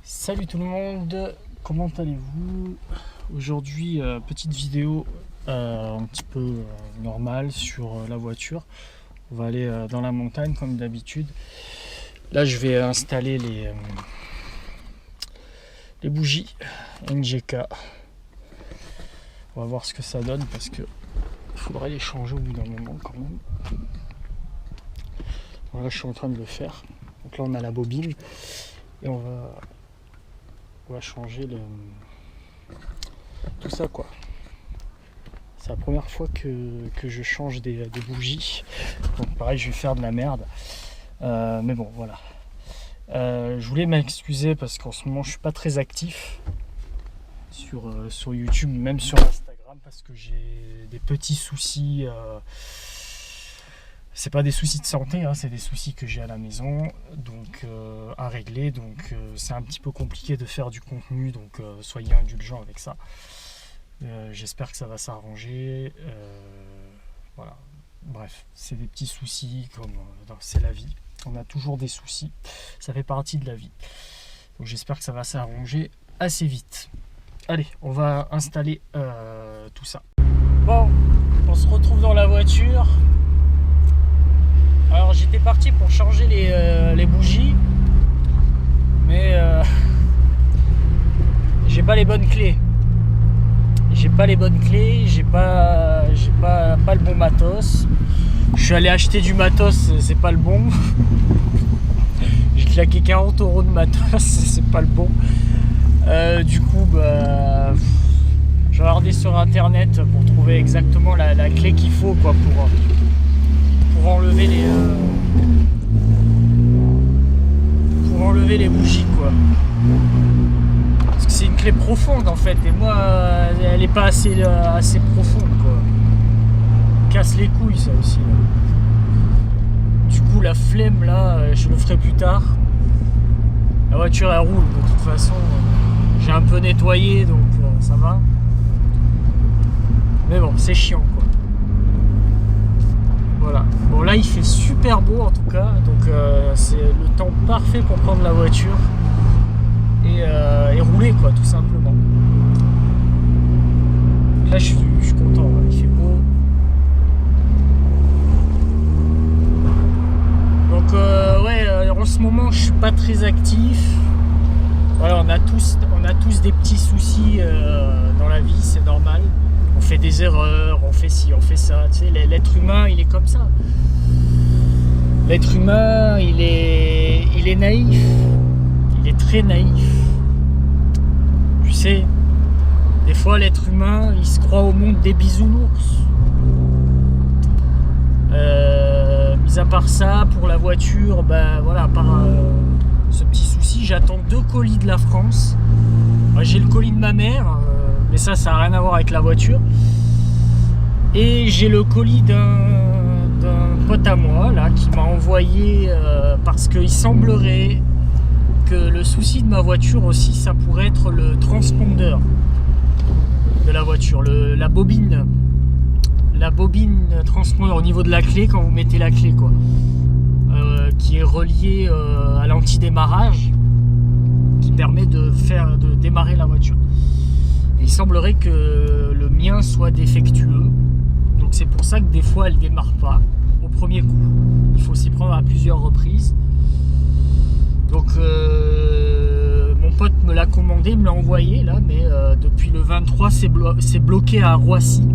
Salut tout le monde, comment allez-vous? Aujourd'hui, petite vidéo un petit peu normale sur la voiture. On va aller dans la montagne comme d'habitude. Là, je vais installer les bougies NGK. On va voir ce que ça donne parce que il faudrait les changer au bout d'un moment quand même. Voilà, je suis en train de le faire. Donc là, on a la bobine et on va changer tout ça quoi. C'est la première fois que je change des bougies. Donc pareil, je vais faire de la merde. Mais bon, voilà. Je voulais m'excuser parce qu'en ce moment, je suis pas très actif sur YouTube, même sur Instagram, parce que j'ai des petits soucis. C'est pas des soucis de santé, hein, c'est des soucis que j'ai à la maison, donc à régler. Donc c'est un petit peu compliqué de faire du contenu, donc soyez indulgents avec ça. J'espère que ça va s'arranger. Voilà. Bref, c'est des petits soucis, comme c'est la vie. On a toujours des soucis, ça fait partie de la vie. Donc j'espère que ça va s'arranger assez vite. Allez, on va installer tout ça. Bon, on se retrouve dans la voiture. Alors j'étais parti pour changer les bougies, mais j'ai pas les bonnes clés. J'ai pas le bon matos. Je suis allé acheter du matos, c'est pas le bon. J'ai claqué 40 € de matos, c'est pas le bon. Du coup, j'ai regardé sur internet pour trouver exactement la clé qu'il faut quoi, pour enlever les bougies quoi. Parce que c'est une clé profonde en fait, et moi elle est pas assez profonde quoi. Casse les couilles ça aussi là. Du coup la flemme là, je le ferai plus tard. La voiture elle roule de toute façon, j'ai un peu nettoyé donc ça va. Mais bon, c'est chiant quoi. Voilà. Bon là il fait super beau en tout cas, donc c'est le temps parfait pour prendre la voiture et rouler quoi, tout simplement. Là je suis content, là. Il fait beau. Donc ouais, en ce moment je suis pas très actif. Voilà, on a tous des petits soucis dans la vie, c'est normal. On fait des erreurs, on fait ci, on fait ça. Tu sais, l'être humain, il est comme ça. L'être humain, il est naïf. Il est très naïf. Tu sais, des fois, l'être humain, il se croit au monde des bisounours. Mis à part ça, pour la voiture, ben voilà, à part ce petit souci, j'attends 2 colis de la France. J'ai le colis de ma mère. Mais ça n'a rien à voir avec la voiture. Et j'ai le colis d'un pote à moi là, qui m'a envoyé parce qu'il semblerait que le souci de ma voiture aussi, ça pourrait être le transpondeur de la voiture, la bobine transpondeur au niveau de la clé quand vous mettez la clé quoi, qui est reliée à l'antidémarrage qui permet de démarrer la voiture. Il semblerait que le mien soit défectueux, donc c'est pour ça que des fois elle démarre pas au premier coup. Il faut s'y prendre à plusieurs reprises. Donc mon pote me l'a commandé, me l'a envoyé là, mais depuis le 23 c'est bloqué à Roissy.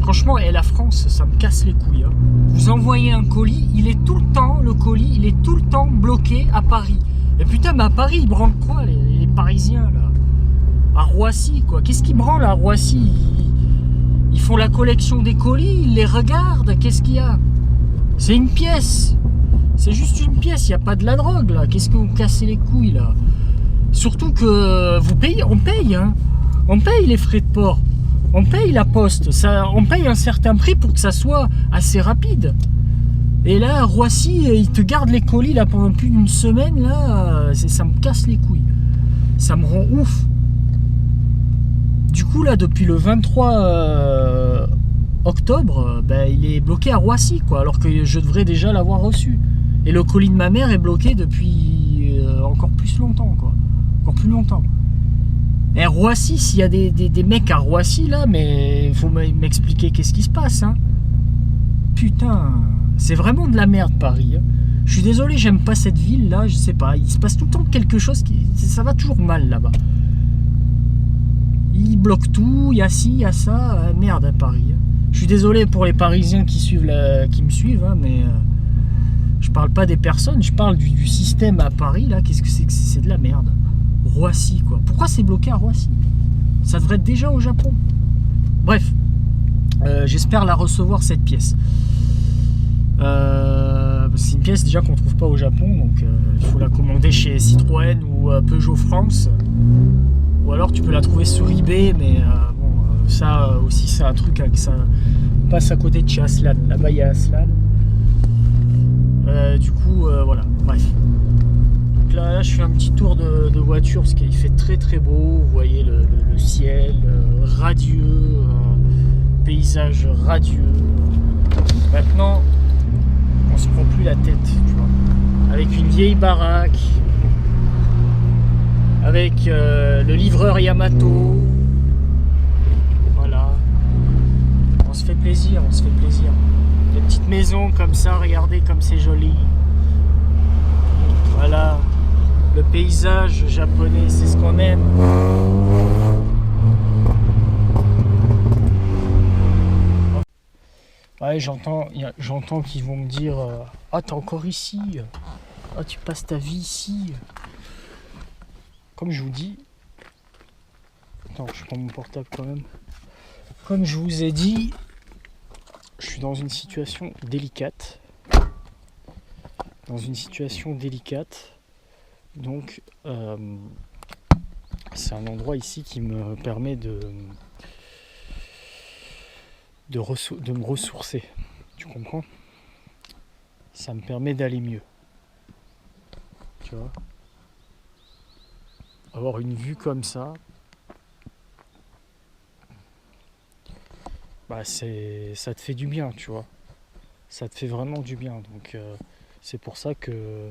Franchement, et la France, ça me casse les couilles. Hein. Vous envoyez un colis, le colis il est tout le temps bloqué à Paris. Et putain, mais à Paris, ils branlent quoi les Parisiens là? À Roissy quoi? Qu'est-ce qu'ils branlent à Roissy? Ils font la collection des colis, ils les regardent, qu'est-ce qu'il y a? C'est une pièce. C'est juste une pièce, il n'y a pas de la drogue là. Qu'est-ce que vous cassez les couilles là? Surtout que vous payez, on paye, hein. On paye les frais de port. On paye la poste. On paye un certain prix pour que ça soit assez rapide. Et là, à Roissy, ils te gardent les colis là pendant plus d'une semaine, là, ça me casse les couilles. Ça me rend ouf. Du coup, là, depuis le 23 octobre, il est bloqué à Roissy, quoi, alors que je devrais déjà l'avoir reçu. Et le colis de ma mère est bloqué depuis encore plus longtemps, quoi. Encore plus longtemps. Et Roissy, s'il y a des mecs à Roissy, là, mais il faut m'expliquer qu'est-ce qui se passe, hein. Putain, c'est vraiment de la merde, Paris, hein. Je suis désolé, j'aime pas cette ville, là, je sais pas. Il se passe tout le temps quelque chose, ça va toujours mal, là-bas. Ils bloquent tout, il y a ci, il y a ça. Merde, à Paris, hein. Je suis désolé pour les Parisiens qui me suivent, hein, mais je parle pas des personnes, je parle du système à Paris, là. Qu'est-ce que c'est que c'est de la merde. Roissy, quoi. Pourquoi c'est bloqué à Roissy? Ça devrait être déjà au Japon. Bref, j'espère la recevoir, cette pièce. C'est une pièce déjà qu'on trouve pas au Japon, donc il faut la commander chez Citroën ou Peugeot France. Ou alors tu peux la trouver sur eBay, mais bon, ça aussi c'est un truc que ça passe à côté de chez Aslan. Là-bas il y a Aslan. Du coup, voilà, bref. Donc là, je fais un petit tour de voiture parce qu'il fait très très beau. Vous voyez le ciel radieux, paysage radieux. Maintenant, on se prend plus la tête, tu vois. Avec une vieille baraque, avec le livreur Yamato. Voilà. On se fait plaisir, on se fait plaisir. Des petites maisons comme ça, regardez comme c'est joli. Voilà. Le paysage japonais, c'est ce qu'on aime. Ouais, j'entends qu'ils vont me dire ah, t'es encore ici, ah, tu passes ta vie ici. Comme je vous dis, attends, je prends mon portable quand même. Comme je vous ai dit, je suis dans une situation délicate. Donc, c'est un endroit ici qui me permet de me ressourcer. Tu comprends? Ça me permet d'aller mieux. Tu vois? Avoir une vue comme ça, bah ça te fait du bien, tu vois. Ça te fait vraiment du bien. Donc c'est pour ça que...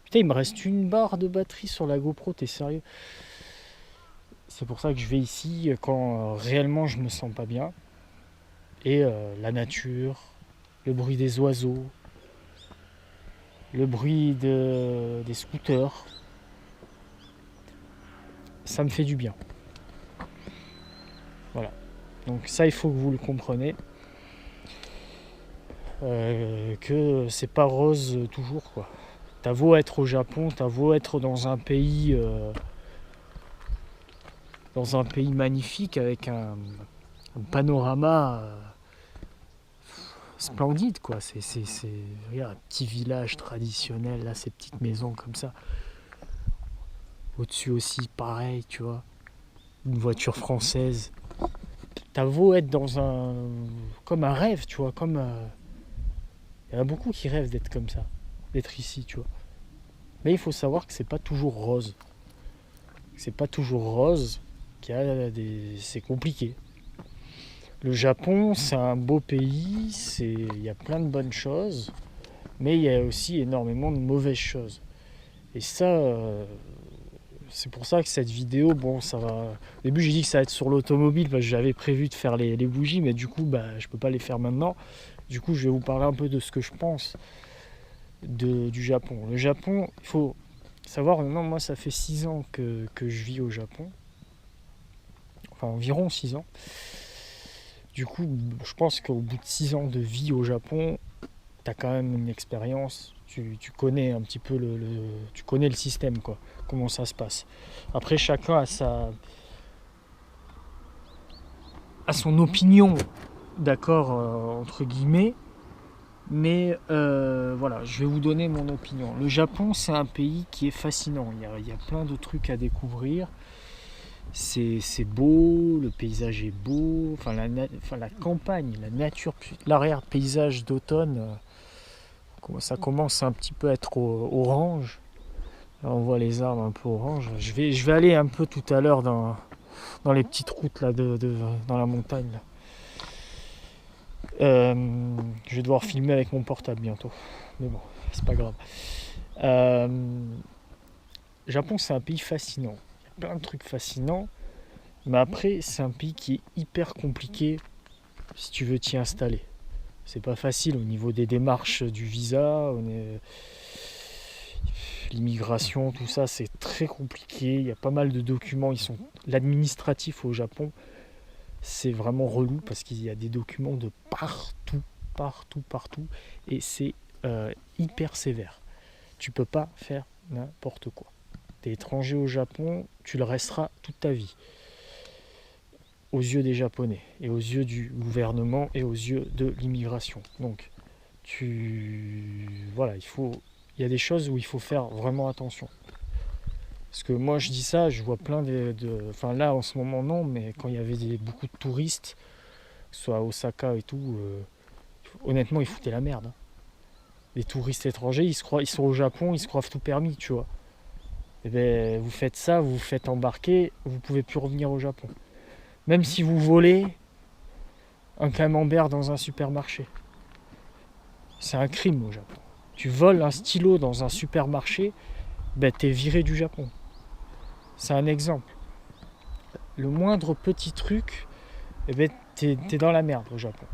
Putain, il me reste une barre de batterie sur la GoPro, t'es sérieux? C'est pour ça que je vais ici quand réellement je me sens pas bien. Et la nature, le bruit des oiseaux, le bruit des scooters, ça me fait du bien. Voilà. Donc ça, il faut que vous le compreniez. Que c'est pas rose toujours, quoi. T'as beau être au Japon, t'as beau être dans un pays magnifique avec un panorama splendide, quoi. Regarde, un petit village traditionnel, là, ces petites maisons comme ça. Au-dessus aussi, pareil, tu vois. Une voiture française. T'as beau être comme un rêve, tu vois, il y en a beaucoup qui rêvent d'être comme ça, d'être ici, tu vois. Mais il faut savoir que c'est pas toujours rose. C'est compliqué. Le Japon, c'est un beau pays, il y a plein de bonnes choses, mais il y a aussi énormément de mauvaises choses. Et ça, c'est pour ça que cette vidéo, bon, ça va... Au début, j'ai dit que ça va être sur l'automobile, parce que j'avais prévu de faire les bougies, mais du coup, je peux pas les faire maintenant. Du coup, je vais vous parler un peu de ce que je pense du Japon. Le Japon, il faut savoir, maintenant, moi, ça fait 6 ans que je vis au Japon. Enfin, environ 6 ans. Du coup, je pense qu'au bout de 6 ans de vie au Japon, tu as quand même une expérience. Tu connais un petit peu tu connais le système, quoi. Comment ça se passe. Après, chacun a son opinion, d'accord, entre guillemets. Mais voilà, je vais vous donner mon opinion. Le Japon, c'est un pays qui est fascinant. Il y a plein de trucs à découvrir. C'est beau, le paysage est beau. Enfin, la campagne, la nature, l'arrière-paysage d'automne, ça commence un petit peu à être orange. Là, on voit les arbres un peu orange. Je vais aller un peu tout à l'heure dans les petites routes là, dans la montagne. Là. Je vais devoir filmer avec mon portable bientôt, mais bon, c'est pas grave. Le Japon, c'est un pays fascinant. Il y a plein de trucs fascinants. Mais après, c'est un pays qui est hyper compliqué si tu veux t'y installer. C'est pas facile au niveau des démarches du visa, l'immigration, tout ça, c'est très compliqué. Il y a pas mal de documents. L'administratif au Japon, c'est vraiment relou parce qu'il y a des documents de partout. Et c'est hyper sévère. Tu peux pas faire n'importe quoi. T'es étranger au Japon, tu le resteras toute ta vie. Aux yeux des Japonais, et aux yeux du gouvernement, et aux yeux de l'immigration. Donc, voilà, il y a des choses où il faut faire vraiment attention. Parce que moi, je dis ça, je vois plein enfin là, en ce moment, non, mais quand il y avait beaucoup de touristes, que ce soit à Osaka et tout, honnêtement, ils foutaient la merde. Les touristes étrangers, ils sont au Japon, ils se croient tout permis, tu vois. Et ben, vous faites ça, vous vous faites embarquer, vous pouvez plus revenir au Japon. Même si vous volez un camembert dans un supermarché. C'est un crime au Japon. Tu voles un stylo dans un supermarché, ben t'es viré du Japon. C'est un exemple. Le moindre petit truc, eh ben t'es dans la merde au Japon.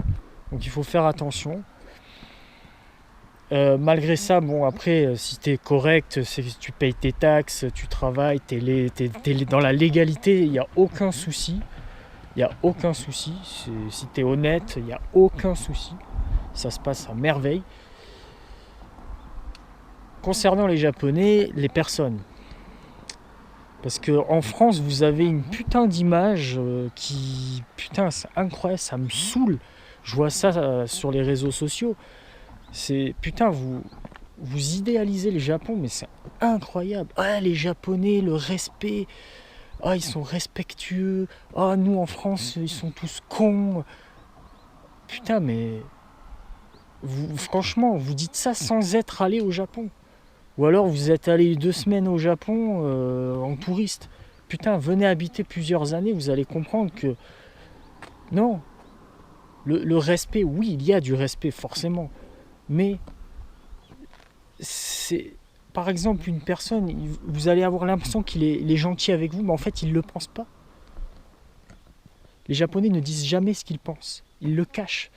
Donc il faut faire attention. Malgré ça, bon après, si t'es correct, tu payes tes taxes, tu travailles, t'es dans la légalité, il n'y a aucun souci. Il n'y a aucun souci. Si tu es honnête, il n'y a aucun souci. Ça se passe à merveille. Concernant les Japonais, les personnes. Parce qu'en France, vous avez une putain d'image qui... Putain, c'est incroyable, ça me saoule. Je vois ça sur les réseaux sociaux. Putain, vous idéalisez le Japon, mais c'est incroyable. Ah, les Japonais, le respect... Ah, ils sont respectueux. Ah, nous en France, ils sont tous cons. Putain, mais franchement, vous dites ça sans être allé au Japon. Ou alors vous êtes allé 2 semaines au Japon en touriste. Putain, venez habiter plusieurs années, vous allez comprendre que non. Le respect, oui, il y a du respect forcément. Mais c'est... Par exemple, une personne, vous allez avoir l'impression qu'il est gentil avec vous, mais en fait, il ne le pense pas. Les Japonais ne disent jamais ce qu'ils pensent. Ils le cachent.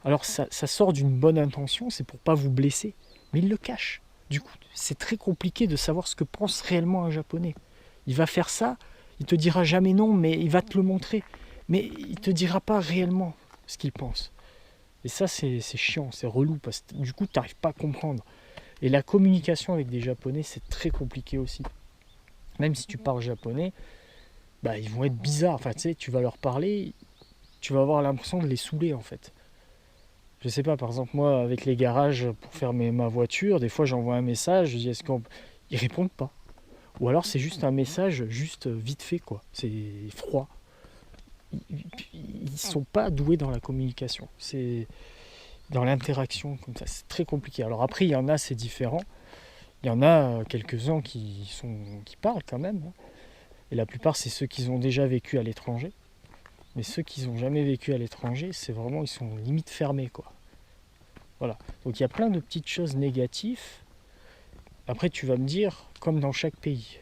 Alors, ça sort d'une bonne intention, c'est pour pas vous blesser, mais ils le cachent. Du coup, c'est très compliqué de savoir ce que pense réellement un Japonais. Il va faire ça, il te dira jamais non, mais il va te le montrer. Mais il te dira pas réellement ce qu'il pense. Et ça, c'est chiant, c'est relou, parce que du coup, tu n'arrives pas à comprendre. Et la communication avec des Japonais, c'est très compliqué aussi. Même si tu parles japonais, bah, ils vont être bizarres. Enfin, tu sais, tu vas leur parler, tu vas avoir l'impression de les saouler, en fait. Je sais pas, par exemple, moi, avec les garages, pour faire ma voiture, des fois, j'envoie un message, je dis, ils répondent pas. Ou alors, c'est juste un message, juste vite fait, quoi. C'est froid. Ils sont pas doués dans la communication. C'est... dans l'interaction comme ça, c'est très compliqué. Alors après, il y en a, c'est différent. Il y en a quelques-uns qui parlent quand même. Et la plupart, c'est ceux qui ont déjà vécu à l'étranger. Mais ceux qui n'ont jamais vécu à l'étranger, c'est vraiment, ils sont limite fermés, quoi. Voilà. Donc il y a plein de petites choses négatives. Après, tu vas me dire, comme dans chaque pays.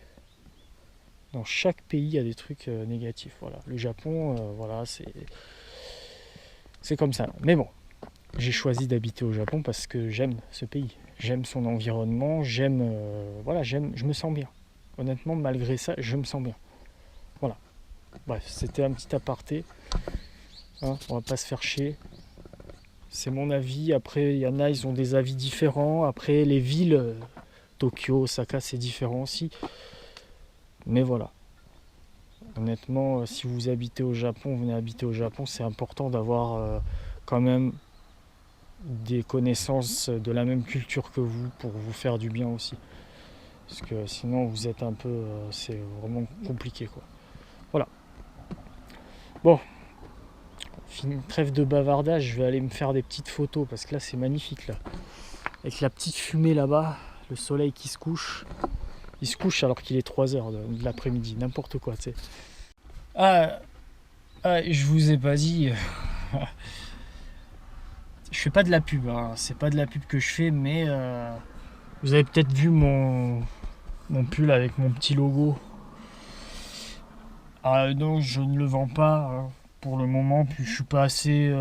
Dans chaque pays, il y a des trucs négatifs. Voilà. Le Japon, voilà, c'est comme ça. Mais bon. J'ai choisi d'habiter au Japon parce que j'aime ce pays, j'aime son environnement, je me sens bien. Honnêtement, malgré ça, je me sens bien. Voilà. Bref, c'était un petit aparté. Hein, on va pas se faire chier. C'est mon avis. Après, il y en a, ils ont des avis différents. Après, les villes, Tokyo, Osaka, c'est différent aussi. Mais voilà. Honnêtement, si vous habitez au Japon, venez habiter au Japon, c'est important d'avoir quand même des connaissances de la même culture que vous pour vous faire du bien aussi, parce que sinon vous êtes un peu c'est vraiment compliqué, quoi. Voilà, bon, trêve de bavardage, je vais aller me faire des petites photos parce que là c'est magnifique, là avec la petite fumée là-bas, le soleil qui se couche, il se couche alors qu'il est 3h de l'après-midi, n'importe quoi, tu sais. Je vous ai pas dit je fais pas de la pub, hein. C'est pas de la pub que je fais, mais vous avez peut-être vu mon Mon pull avec mon petit logo. Ah, donc je ne le vends pas hein, pour le moment, puis je suis pas assez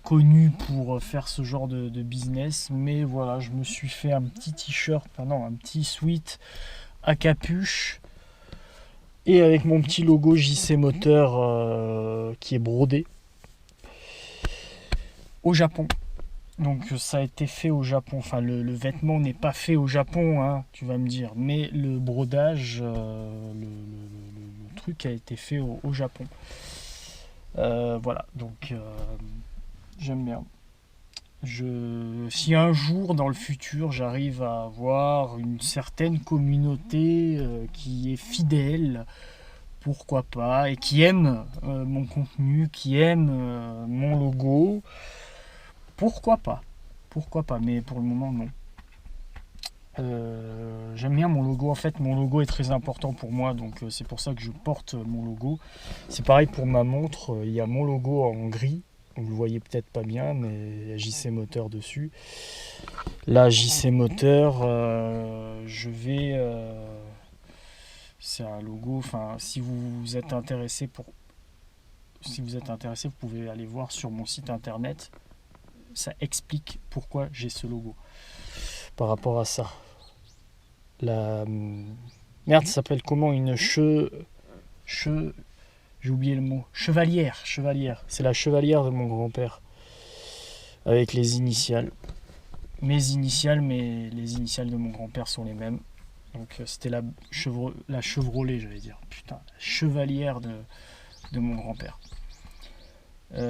connu pour faire ce genre de business. Mais voilà, je me suis fait un petit t-shirt, enfin non, un petit sweat à capuche. Et avec mon petit logo JC Moteur qui est brodé au Japon. Donc ça a été fait au Japon. Enfin le vêtement n'est pas fait au Japon, hein, tu vas me dire. Mais le brodage, le truc a été fait au Japon. Voilà, donc j'aime bien. Si un jour dans le futur j'arrive à avoir une certaine communauté qui est fidèle, pourquoi pas, et qui aime mon contenu, qui aime mon logo, pourquoi pas, mais pour le moment non. J'aime bien mon logo, en fait mon logo est très important pour moi, donc c'est pour ça que je porte mon logo. C'est pareil pour ma montre, il y a mon logo en gris, vous le voyez peut-être pas bien, mais il y a JC Moteur dessus. Là JC Moteur, c'est un logo, enfin si vous êtes intéressé vous pouvez aller voir sur mon site internet, ça explique pourquoi j'ai ce logo par rapport à ça. La merde, ça s'appelle comment, une j'ai oublié le mot, chevalière, c'est la chevalière de mon grand-père avec les initiales, mes initiales, mais les initiales de mon grand-père sont les mêmes, donc c'était la Chevrolet, j'allais dire, putain, la chevalière de mon grand-père.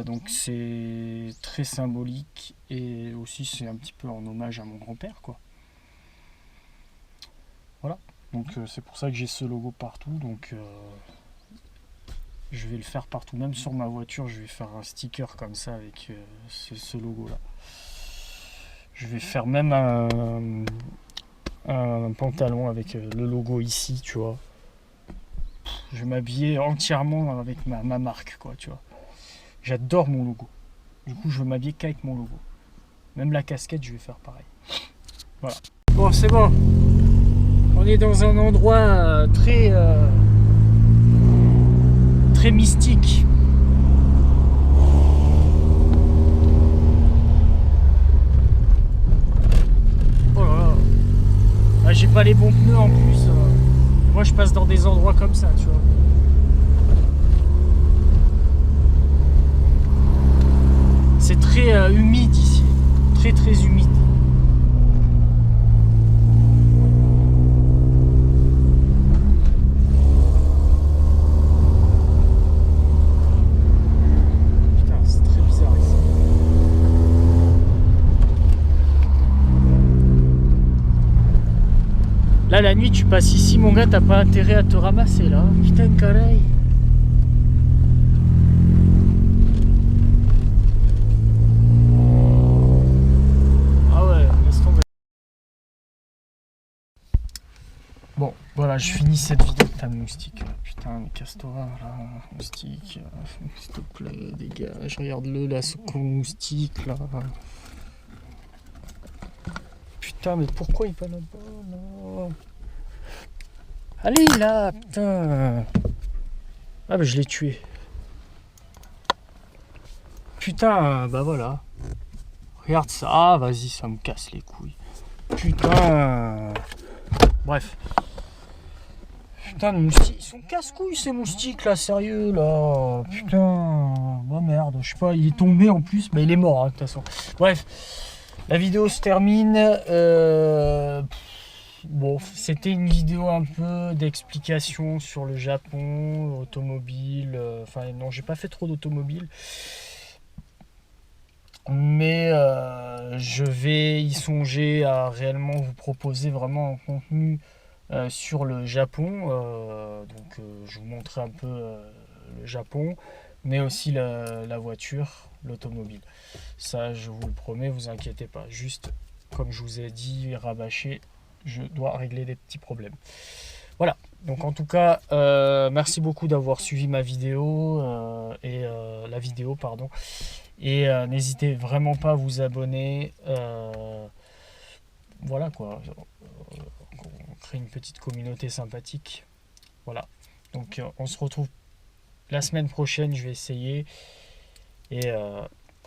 Donc c'est très symbolique et aussi c'est un petit peu en hommage à mon grand-père, quoi. Voilà, donc c'est pour ça que j'ai ce logo partout, donc je vais le faire partout, même sur ma voiture, je vais faire un sticker comme ça avec ce logo là. Je vais faire même un pantalon avec le logo ici, tu vois. Je vais m'habiller entièrement avec ma marque, quoi, tu vois. J'adore mon logo. Du coup, je veux m'habiller qu'avec mon logo. Même la casquette, je vais faire pareil. Voilà. Bon, c'est bon. On est dans un endroit très mystique. Oh là là. Ah, j'ai pas les bons pneus en plus. Moi, je passe dans des endroits comme ça, tu vois. C'est très humide ici. Très très humide. Là, la nuit, tu passes ici, mon gars, t'as pas intérêt à te ramasser, là. Putain, caray. Ah ouais, laisse tomber. Bon, voilà, je finis cette vidéo. Putain, moustique. Putain, mais casse-toi, là. Moustique, s'il te plaît, dégage. Regarde-le, là, ce con moustique, là. Putain, mais pourquoi il va là-bas, là? Allez, là, putain. Ah, bah, je l'ai tué. Putain, bah voilà. Regarde ça. Ah, vas-y, ça me casse les couilles. Putain. Bref. Putain, de moustiques. Ils sont casse-couilles, ces moustiques, là, sérieux, là. Putain. Bah merde, je sais pas, il est tombé en plus. Mais il est mort, hein, de toute façon. Bref. La vidéo se termine. Bon, c'était une vidéo un peu d'explication sur le Japon, automobile. Enfin, non, j'ai pas fait trop d'automobile. Mais je vais y songer à réellement vous proposer vraiment un contenu sur le Japon. Donc, je vous montrerai un peu le Japon, mais aussi la voiture, l'automobile. Ça, je vous le promets, vous inquiétez pas. Juste, comme je vous ai dit, rabâché, je dois régler des petits problèmes. Voilà, donc en tout cas, merci beaucoup d'avoir suivi ma vidéo, la vidéo, pardon. Et n'hésitez vraiment pas à vous abonner. Voilà quoi. crée une petite communauté sympathique. Voilà. Donc on se retrouve la semaine prochaine, je vais essayer. Et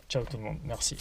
ciao tout le monde, merci.